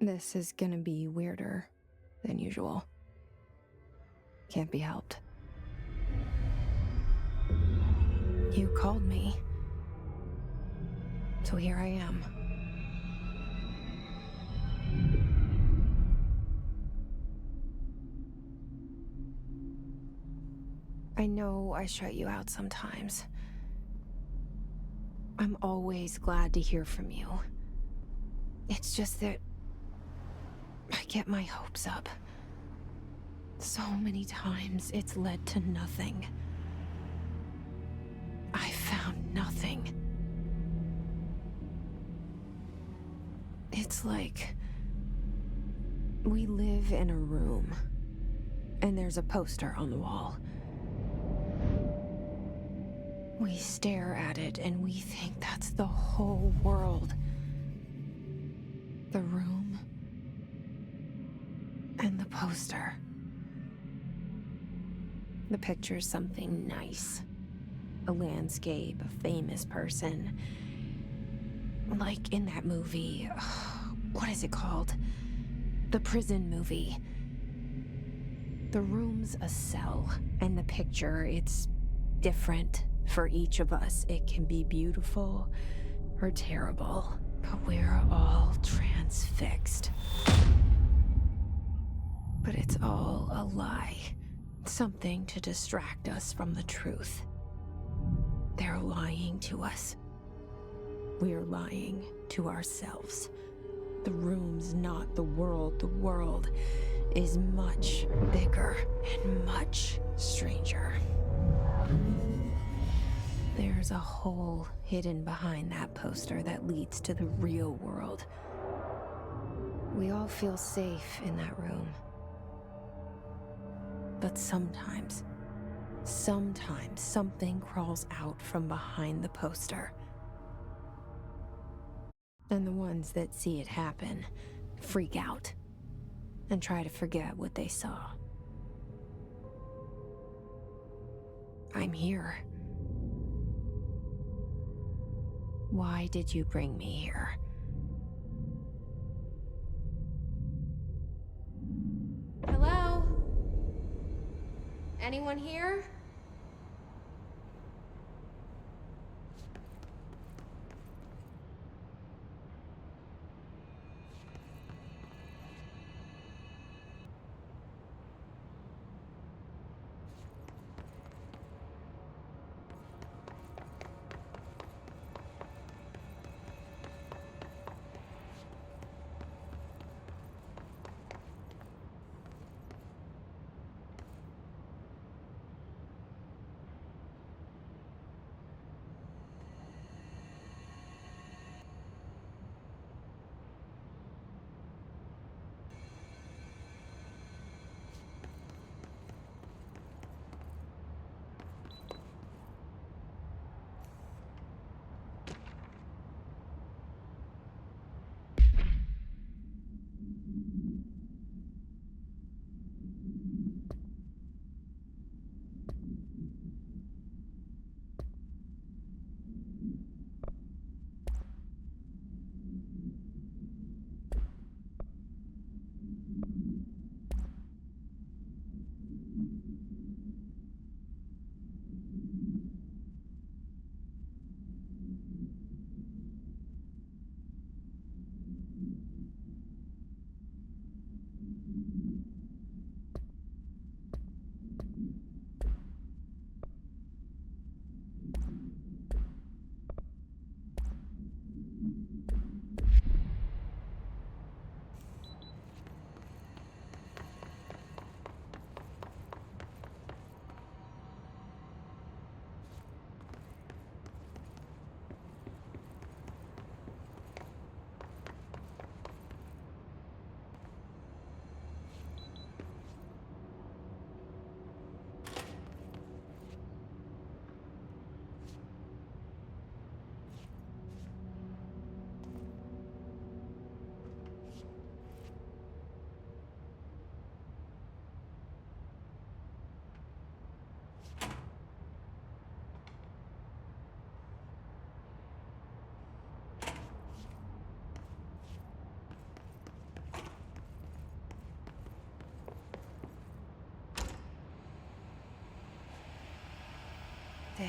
This is gonna be weirder than usual. Can't be helped. You called me. So here I am. I know I shut you out sometimes. I'm always glad to hear from you. It's just that I get my hopes up. So many times it's led to nothing. I found nothing. It's like we live in a room, and there's a poster on the wall. We stare at it and we think that's the whole world. The room and the poster. The picture's something nice. A landscape, a famous person. Like in that movie, what is it called? The prison movie. The room's a cell, and the picture, it's different for each of us. It can be beautiful or terrible, but we're all transfixed. But it's all a lie. Something to distract us from the truth. They're lying to us. We're lying to ourselves. The room's not the world. The world is much bigger and much stranger. There's a hole hidden behind that poster that leads to the real world. We all feel safe in that room. But sometimes something crawls out from behind the poster. And the ones that see it happen freak out and try to forget what they saw. I'm here. Why did you bring me here? Hello? Anyone here?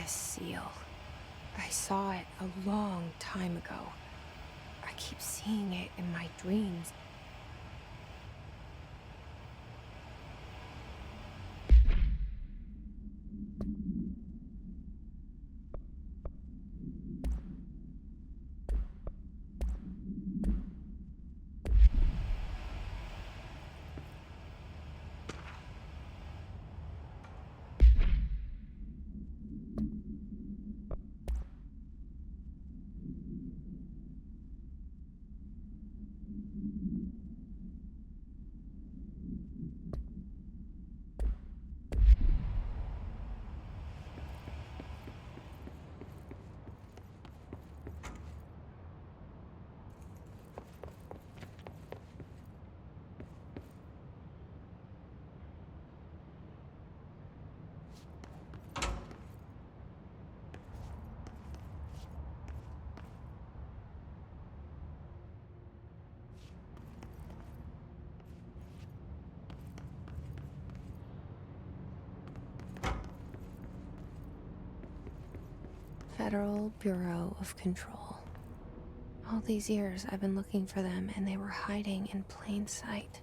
This seal. I saw it a long time ago. I keep seeing it in my dreams. Federal Bureau of Control. All these years I've been looking for them and they were hiding in plain sight.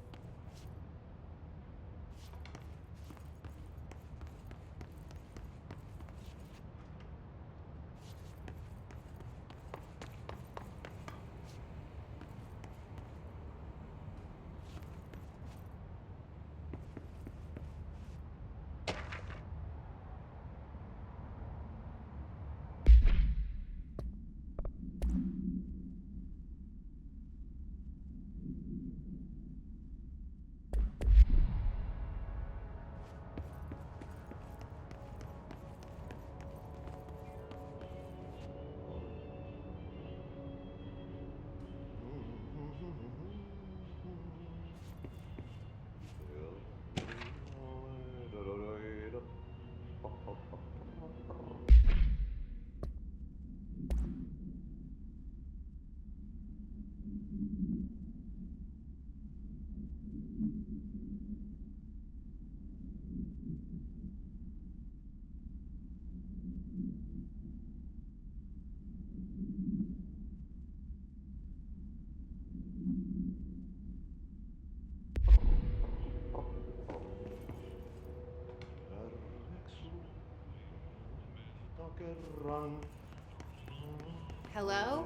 Hello?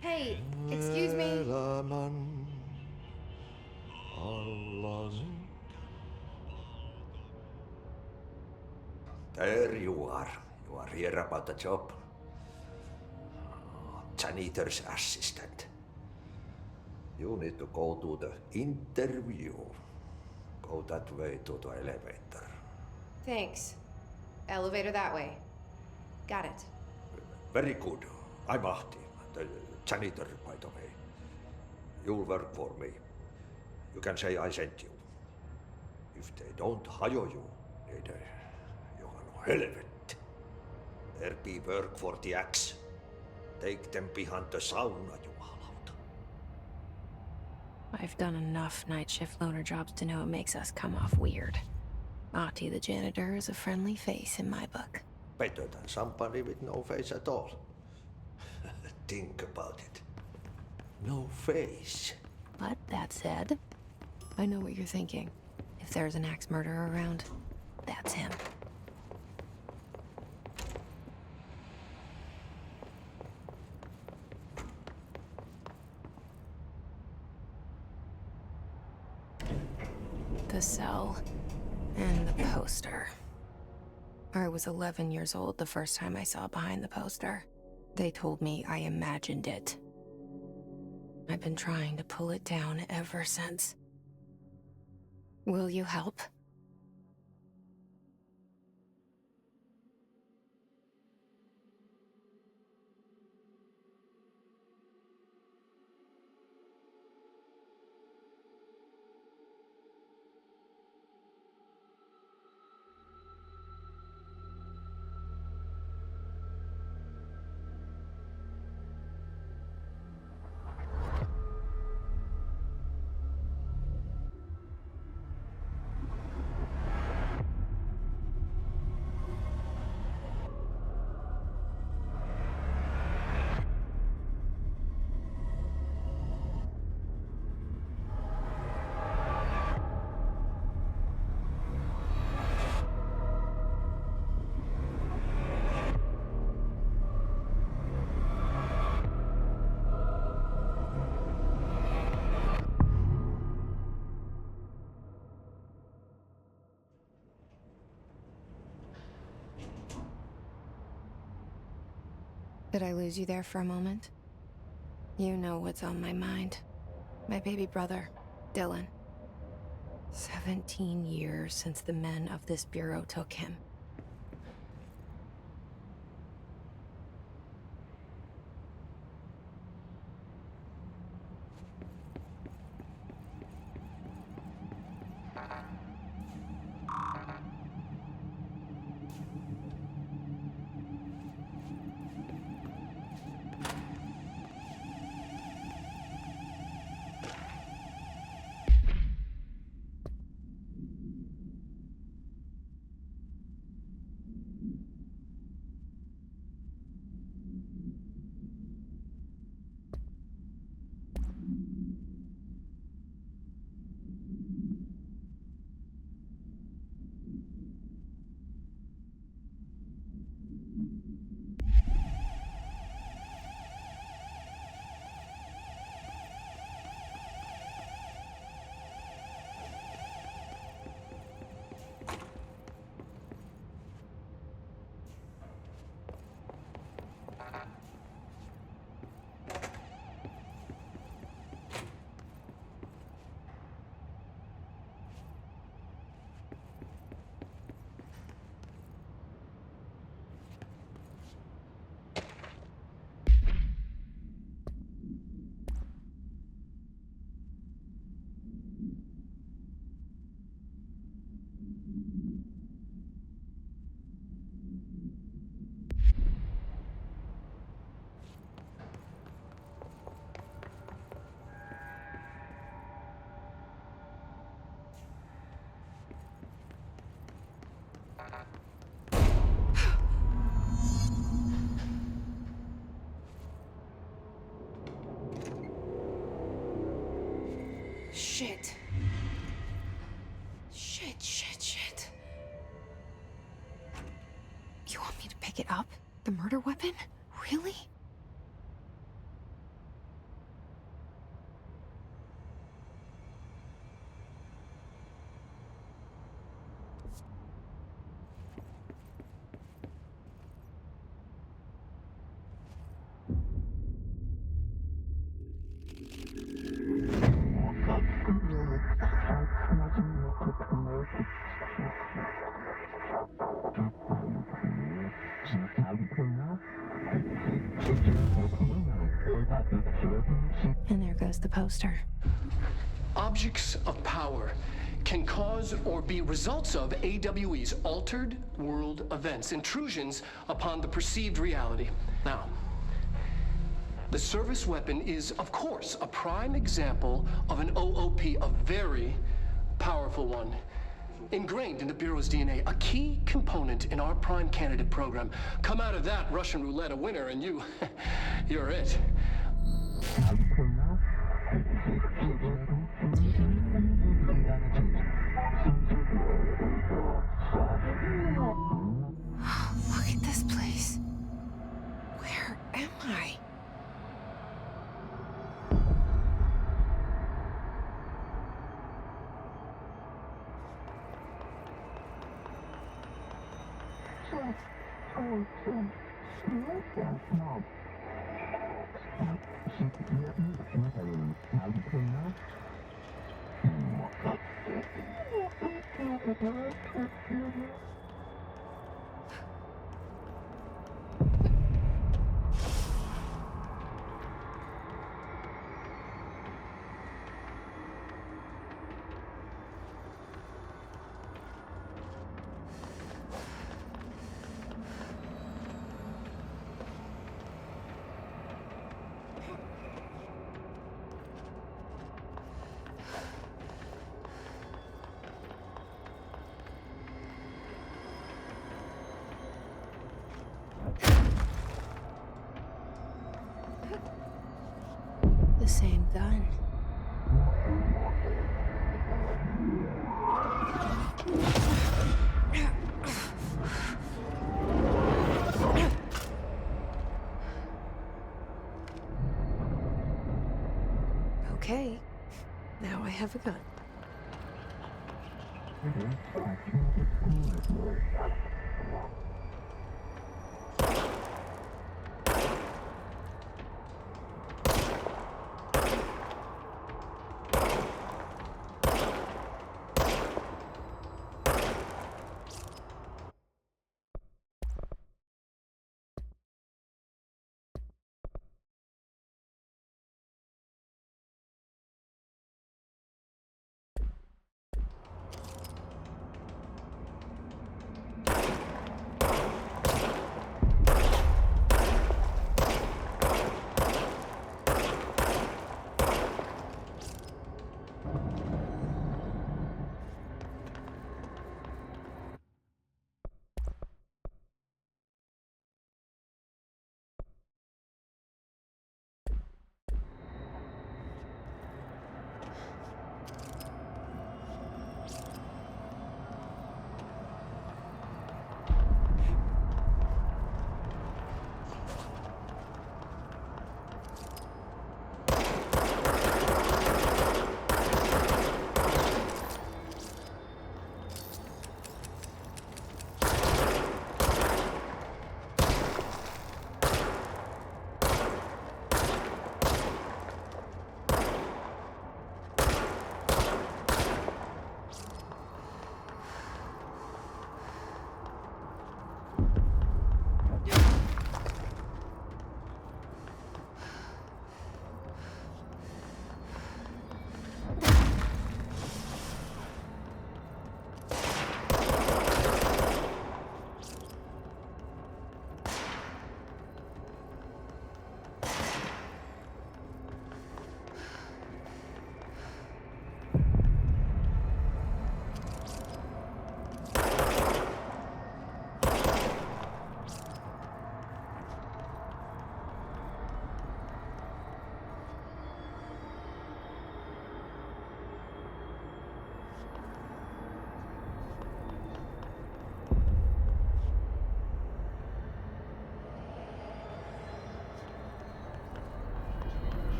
Hey, excuse me. There you are. You are here about the job. Janitor's assistant. You need to go to the interview. Go that way to the elevator. Thanks. Elevator that way. Got it. Very good. I'm Ahti, the janitor, by the way. You'll work for me. You can say I sent you. If they don't hire you, then you are helvet. There be work for the axe. Take them behind the sauna, jumalauta. I've done enough night shift loner jobs to know it makes us come off weird. Ahti the janitor is a friendly face in my book. Better than somebody with no face at all. Think about it. No face. But that said, I know what you're thinking. If there's an axe murderer around, that's him. The cell and the poster. I was 11 years old the first time I saw behind the poster. They told me I imagined it. I've been trying to pull it down ever since. Will you help? Did I lose you there for a moment? You know what's on my mind. My baby brother, Dylan. 17 years since the men of this bureau took him. Shit. Shit. You want me to pick it up? The murder weapon? Really? And there goes the poster. Objects of power can cause or be results of AWE's altered world events, intrusions upon the perceived reality. Now, the service weapon is, of course, a prime example of an OOP, a very powerful one. Ingrained in the Bureau's DNA, a key component in our prime candidate program. Come out of that Russian roulette a winner and you're it. Look at this place. Where am I? The same gun. Okay, now I have a gun.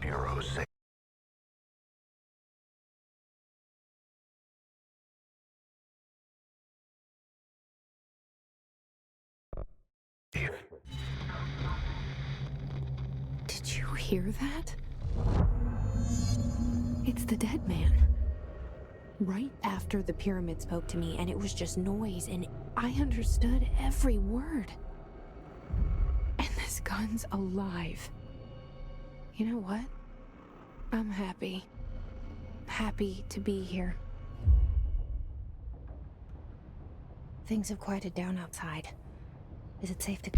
Bureau say. Did you hear that? It's the dead man. Right after the pyramid spoke to me, and it was just noise, and I understood every word. And this gun's alive. You know what? I'm happy. Happy to be here. Things have quieted down outside. Is it safe to...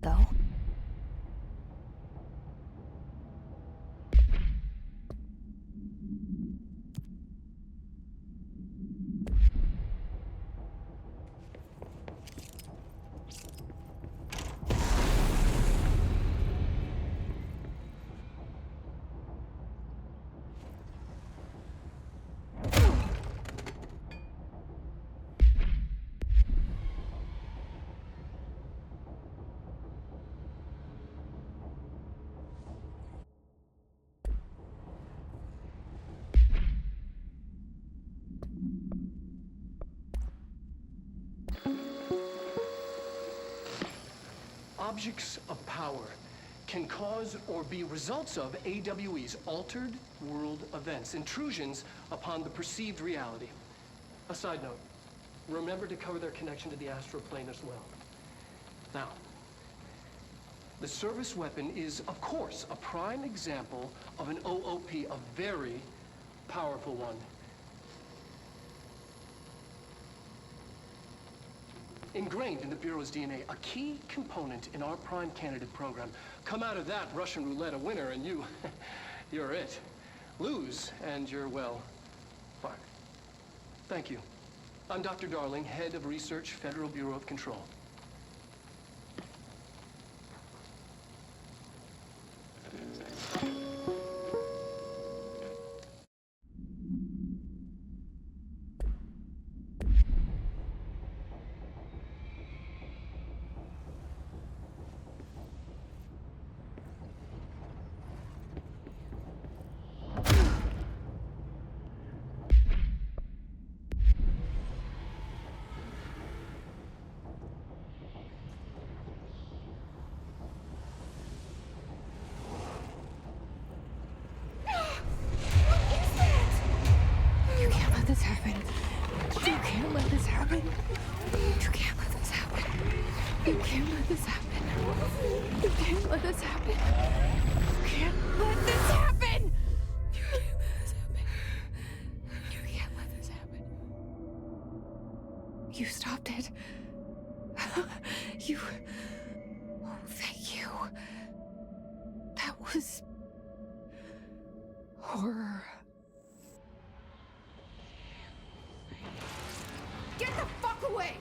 go? Objects of power can cause or be results of AWE's altered world events, intrusions upon the perceived reality. A side note, remember to cover their connection to the astral plane as well. Now, the service weapon is, of course, a prime example of an OOP, a very powerful one. Ingrained in the Bureau's DNA, a key component in our prime candidate program. Come out of that Russian roulette a winner and you're it. Lose and you're, well, fired. Thank you. I'm Dr. Darling, head of research, Federal Bureau of Control. You stopped it. You... Oh, thank you. That was... horror. Get the fuck away!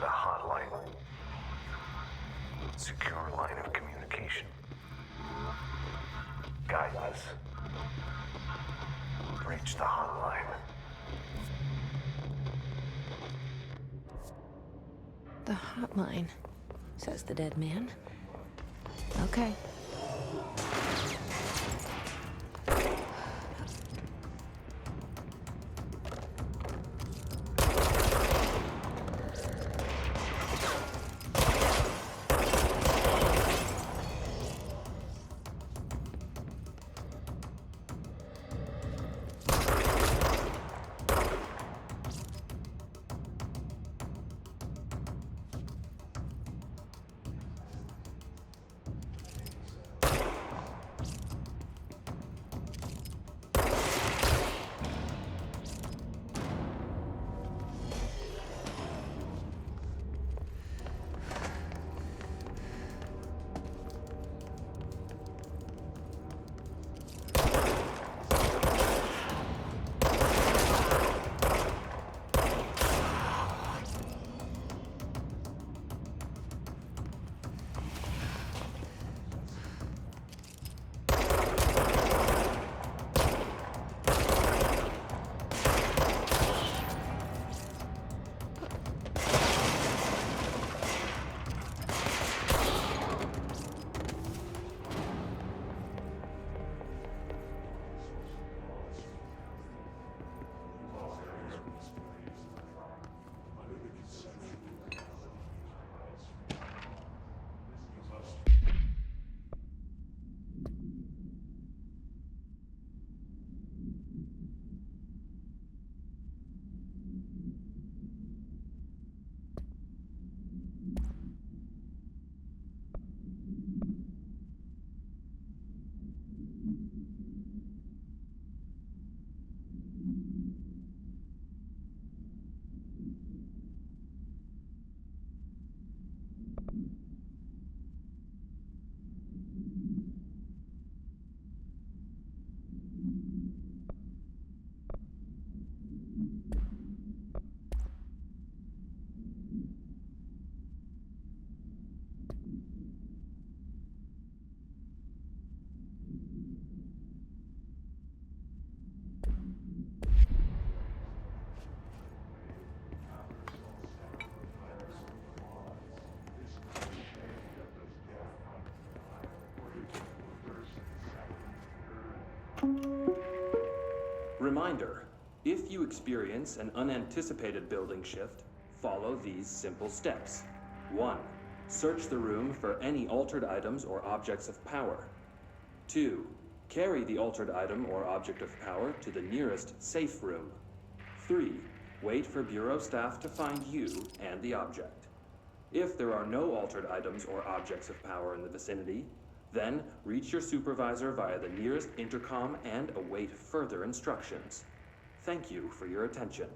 The hotline. Secure line of communication. Guidance. Reach the hotline. The hotline, says the dead man. Okay. Reminder, if you experience an unanticipated building shift, follow these simple steps. 1. Search the room for any altered items or objects of power. 2. Carry the altered item or object of power to the nearest safe room. 3. Wait for bureau staff to find you and the object. If there are no altered items or objects of power in the vicinity, then reach your supervisor via the nearest intercom and await further instructions. Thank you for your attention.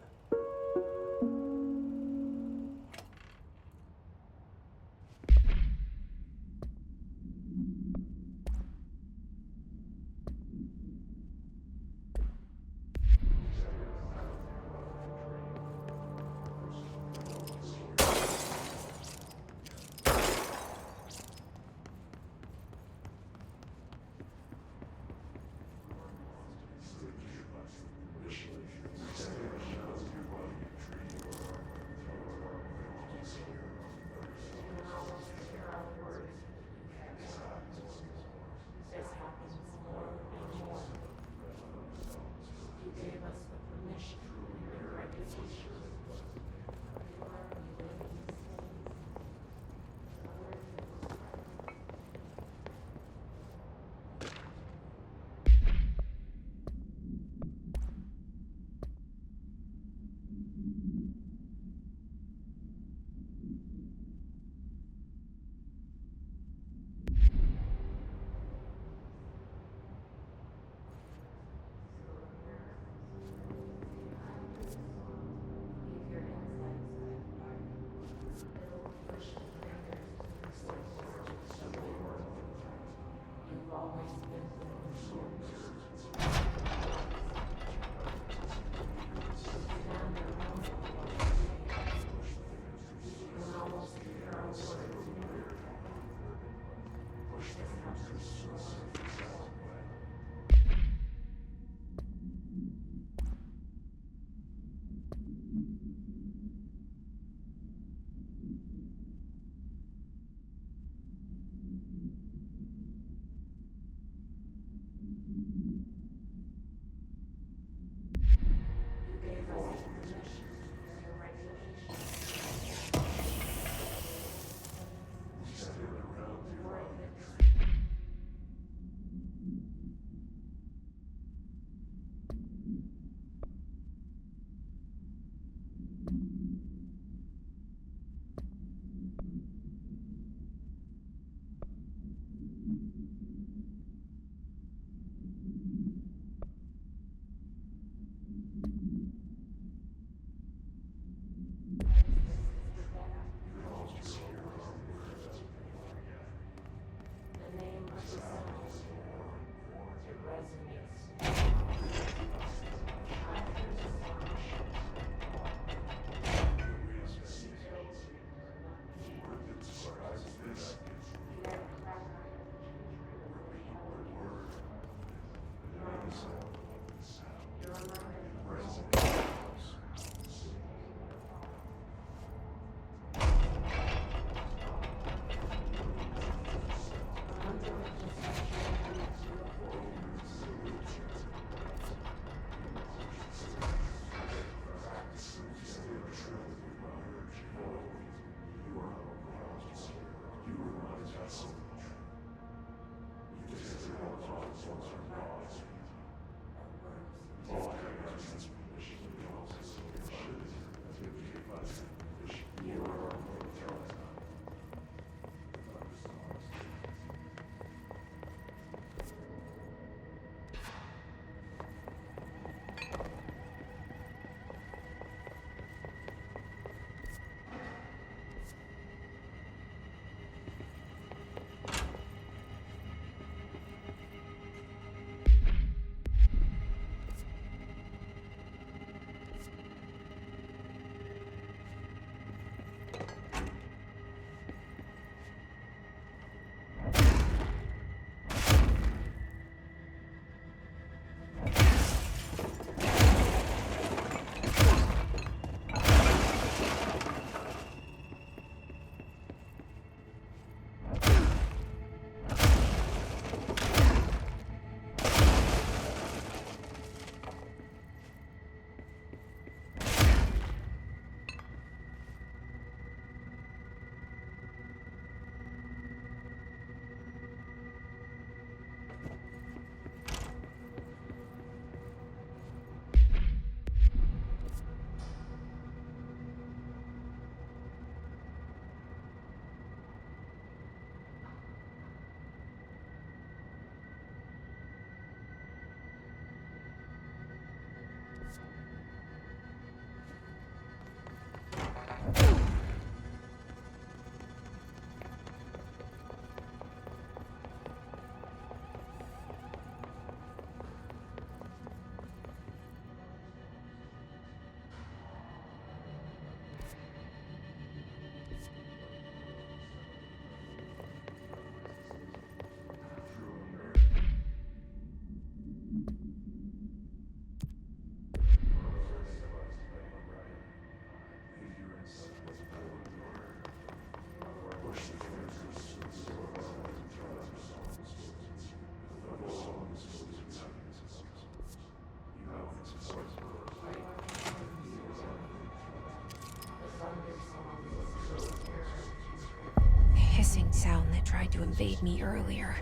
tried to invade me earlier.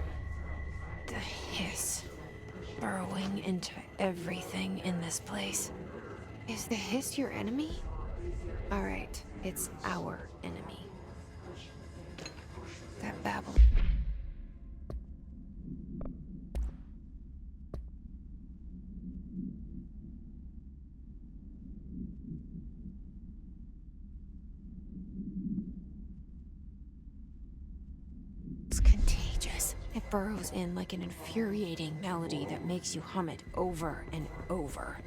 The hiss, burrowing into everything in this place. Is the hiss your enemy? All right, it's our enemy. That babble. It's contagious. It burrows in like an infuriating melody that makes you hum it over and over.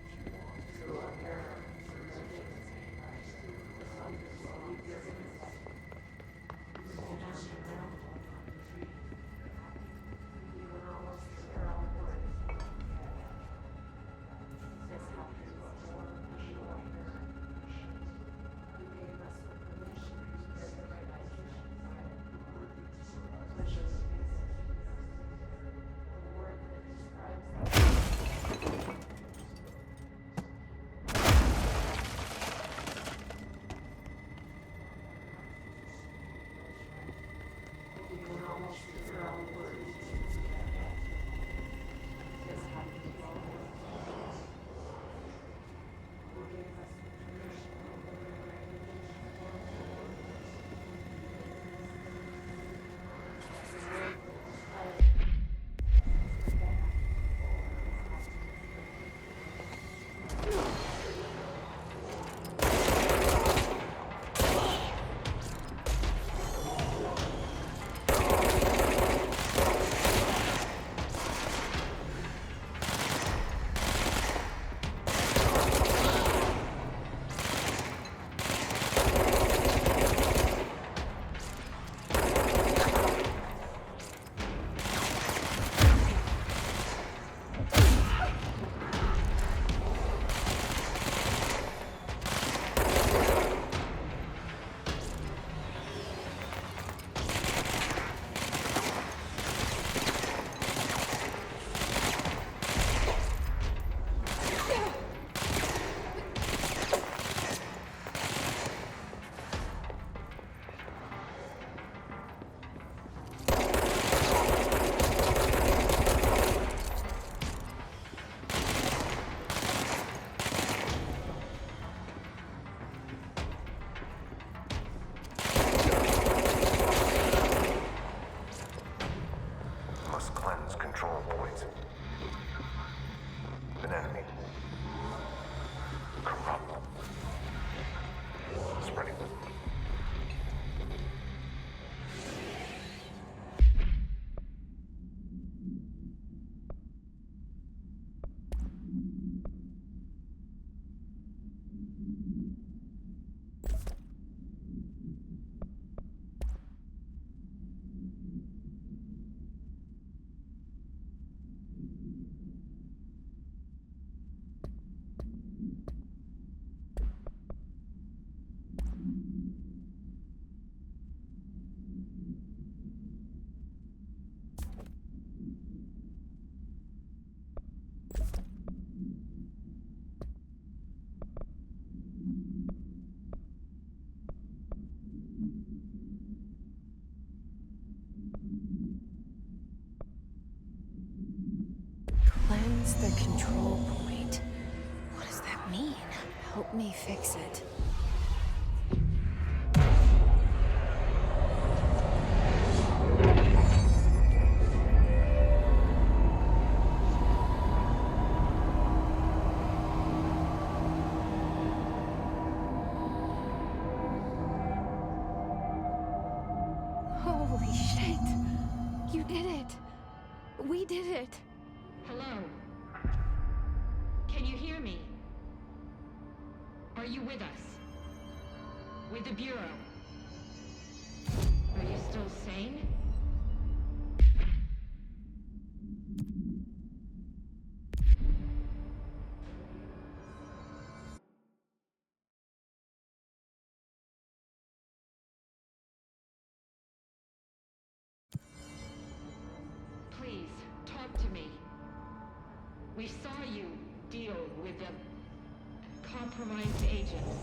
Cleanse the control point. What does that mean? Help me fix it. Holy shit! You did it! We did it! Hello? Can you hear me? Are you with us? With the Bureau? Are you still sane? Please, talk to me. We saw you deal with the compromised agents.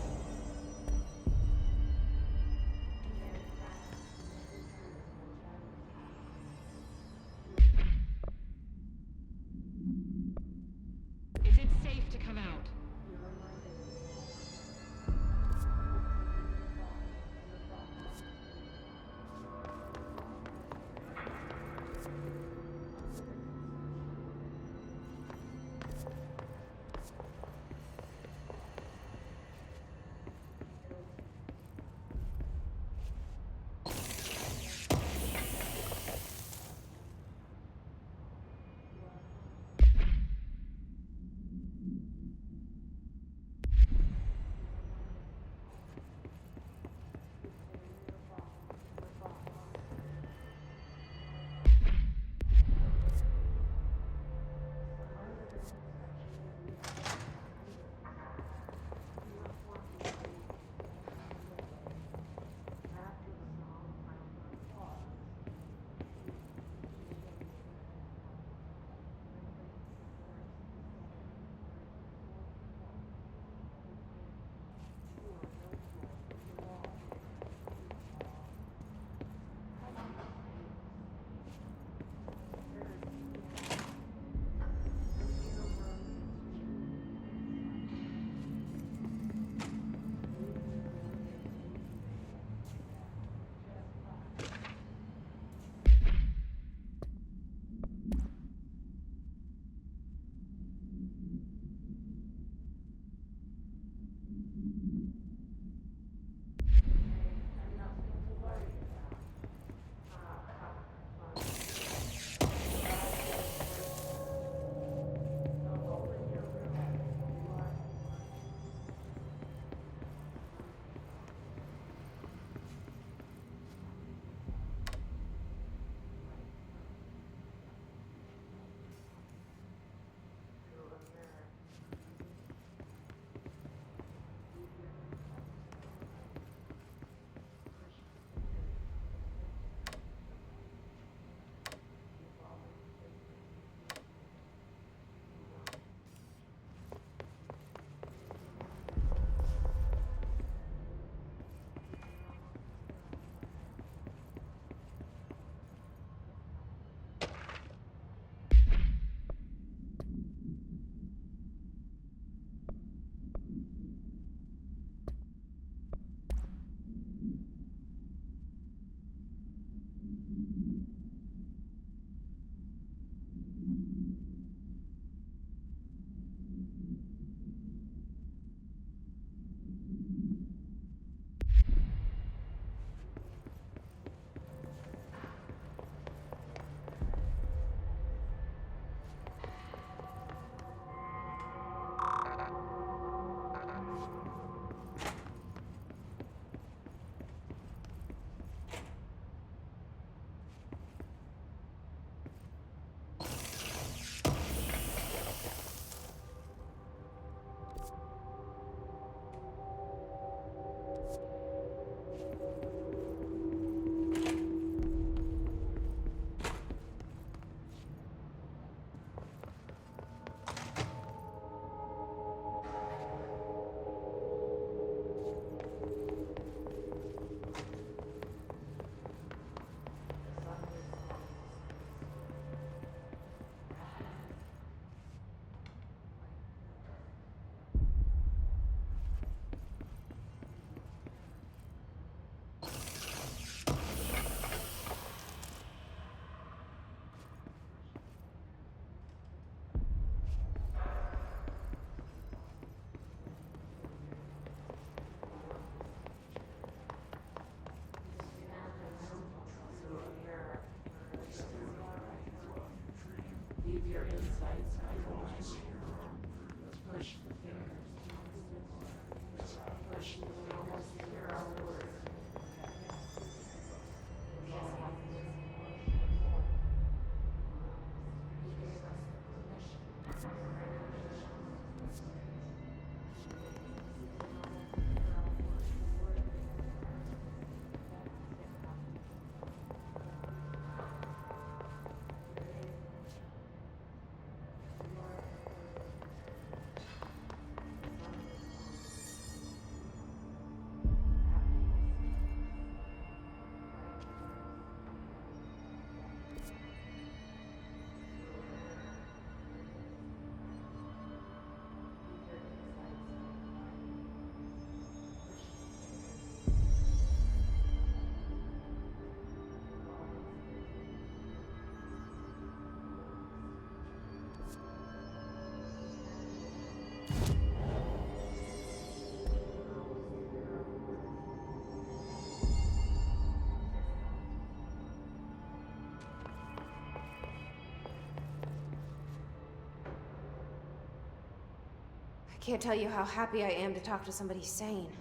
Can't tell you how happy I am to talk to somebody sane.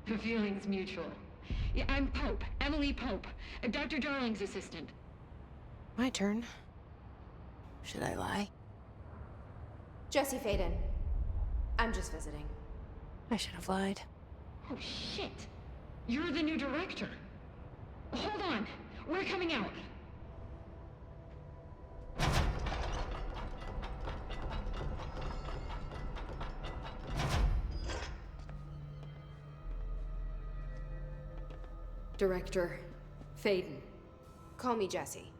The feeling's mutual. Yeah, I'm Pope, Emily Pope, Dr. Darling's assistant. My turn. Should I lie? Jesse Faden. I'm just visiting. I should have lied. Oh, shit. You're the new director. Hold on. We're coming out. Director Faden. Call me Jesse.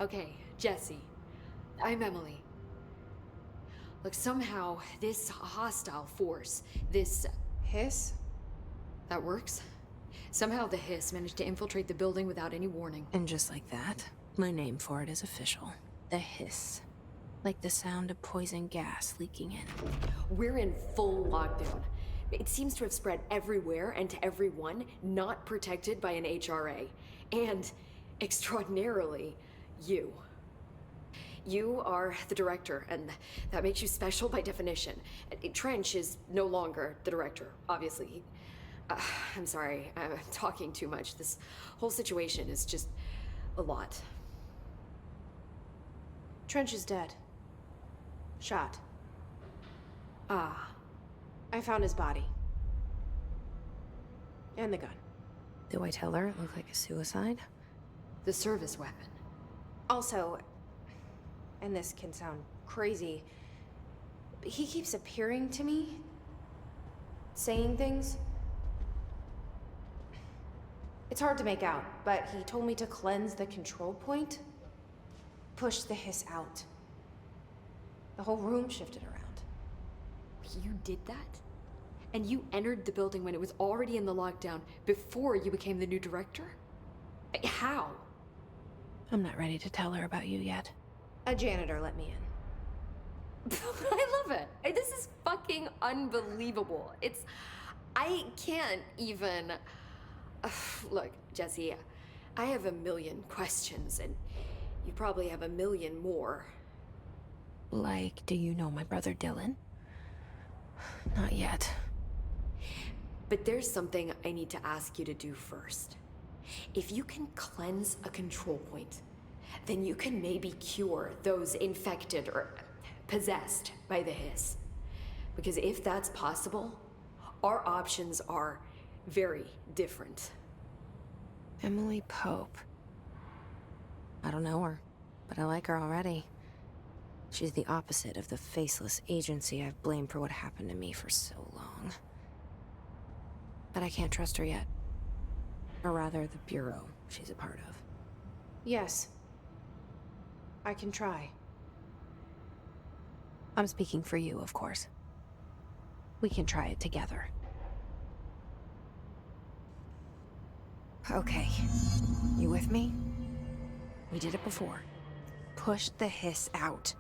Okay, Jesse. I'm Emily. Look, somehow this hostile force, this Hiss? that works? Somehow the hiss managed to infiltrate the building without any warning. And just like that, my name for it is official. The hiss. Like the sound of poison gas leaking in. We're in full lockdown. It seems to have spread everywhere and to everyone not protected by an HRA. And, extraordinarily, you. You are the director, and that makes you special by definition. Trench is no longer the director, obviously. I'm sorry, I'm talking too much. This whole situation is just a lot. Trench is dead. Shot. Ah. I found his body. And the gun. Do I tell her it looked like a suicide? The service weapon. Also, and this can sound crazy, but he keeps appearing to me, saying things. It's hard to make out, but he told me to cleanse the control point, push the hiss out. The whole room shifted around. You did that? And you entered the building when it was already in the lockdown before you became the new director? How? I'm not ready to tell her about you yet. A janitor let me in. I love it. This is fucking unbelievable. I can't even... Look, Jesse, I have a million questions, and you probably have a million more. Like, do you know my brother Dylan? Not yet. But there's something I need to ask you to do first. If you can cleanse a control point, then you can maybe cure those infected or possessed by the hiss. Because if that's possible, our options are very different. Emily Pope. I don't know her, but I like her already. She's the opposite of the faceless agency I've blamed for what happened to me for so long. But I can't trust her yet. Or rather, the bureau she's a part of. Yes. I can try. I'm speaking for you, of course. We can try it together. Okay. You with me? We did it before. Push the hiss out.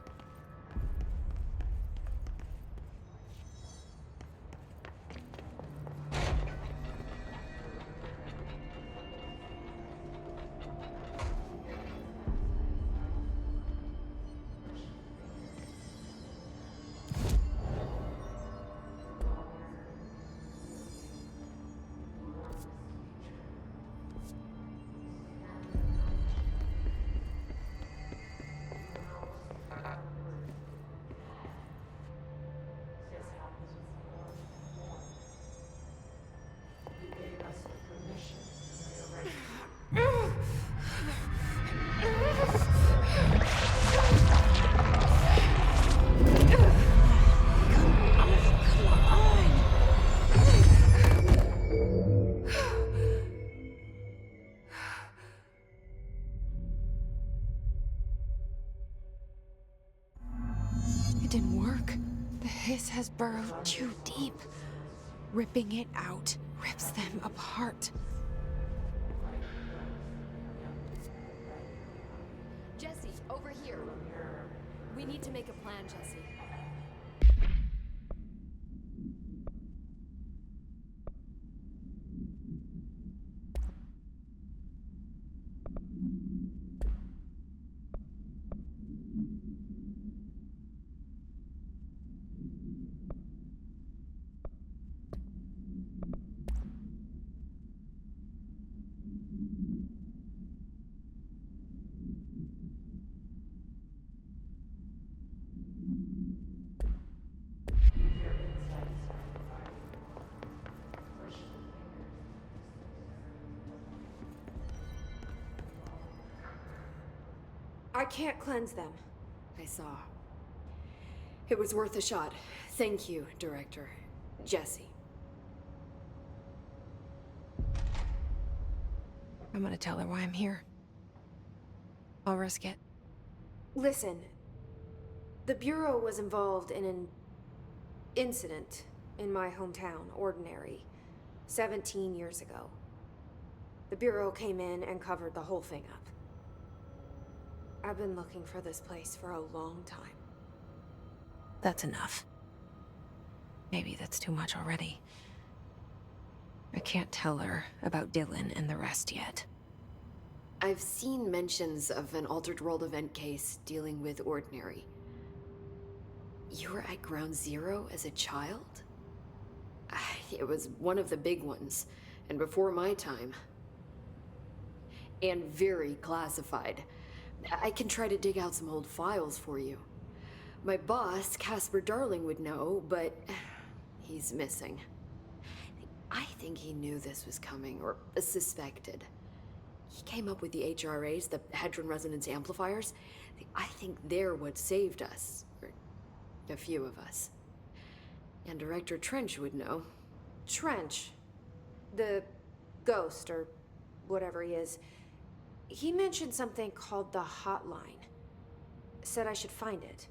It didn't work. The hiss has burrowed too deep. Ripping it out rips them apart. Jesse, over here. We need to make a plan, Jesse. I can't cleanse them. I saw. It was worth a shot. Thank you, Director. Jesse. I'm gonna tell her why I'm here. I'll risk it. Listen. The Bureau was involved in an incident in my hometown, Ordinary, 17 years ago. The Bureau came in and covered the whole thing up. I've been looking for this place for a long time. That's enough. Maybe that's too much already. I can't tell her about Dylan and the rest yet. I've seen mentions of an altered world event case dealing with Ordinary. You were at Ground Zero as a child? It was one of the big ones, and before my time. And very classified. I can try to dig out some old files for you. My boss, Casper Darling, would know, but he's missing. I think he knew this was coming, or suspected. He came up with the HRAs, the Hadron Resonance Amplifiers. I think they're what saved us. Or a few of us. And Director Trench would know. Trench. The ghost, or whatever he is. He mentioned something called the Hotline. Said I should find it.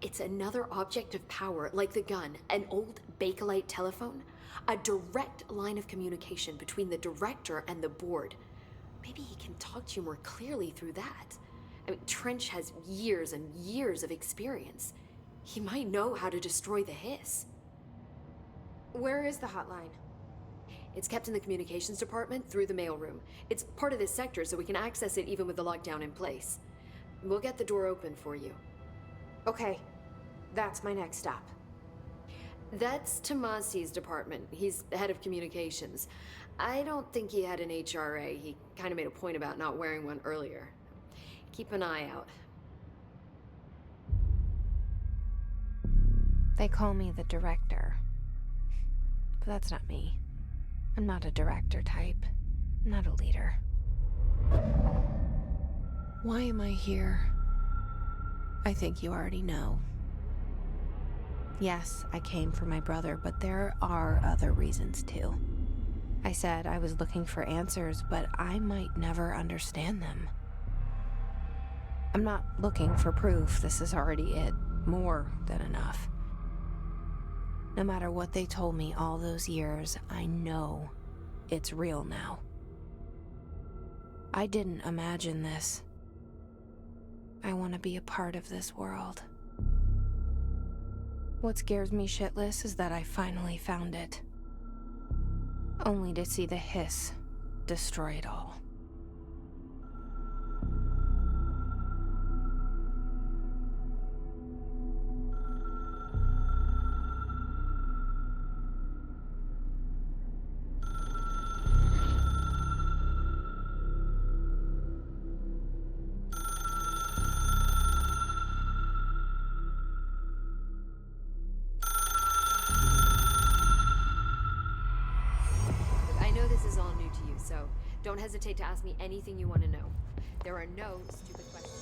It's another object of power, like the gun, an old Bakelite telephone. A direct line of communication between the director and the board. Maybe he can talk to you more clearly through that. I mean, Trench has years and years of experience. He might know how to destroy the hiss. Where is the hotline? It's kept in the communications department through the mailroom. It's part of this sector, so we can access it even with the lockdown in place. We'll get the door open for you. Okay, that's my next stop. That's Tomasi's department. He's the head of communications. I don't think he had an HRA. He kind of made a point about not wearing one earlier. Keep an eye out. They call me the director. But that's not me. I'm not a director type. I'm not a leader. Why am I here? I think you already know. Yes, I came for my brother, but there are other reasons too. I said I was looking for answers, but I might never understand them. I'm not looking for proof. This is already it. More than enough. No matter what they told me all those years, I know it's real now. I didn't imagine this. I want to be a part of this world. What scares me shitless is that I finally found it. Only to see the hiss destroy it all. Don't hesitate to ask me anything you want to know. There are no stupid questions.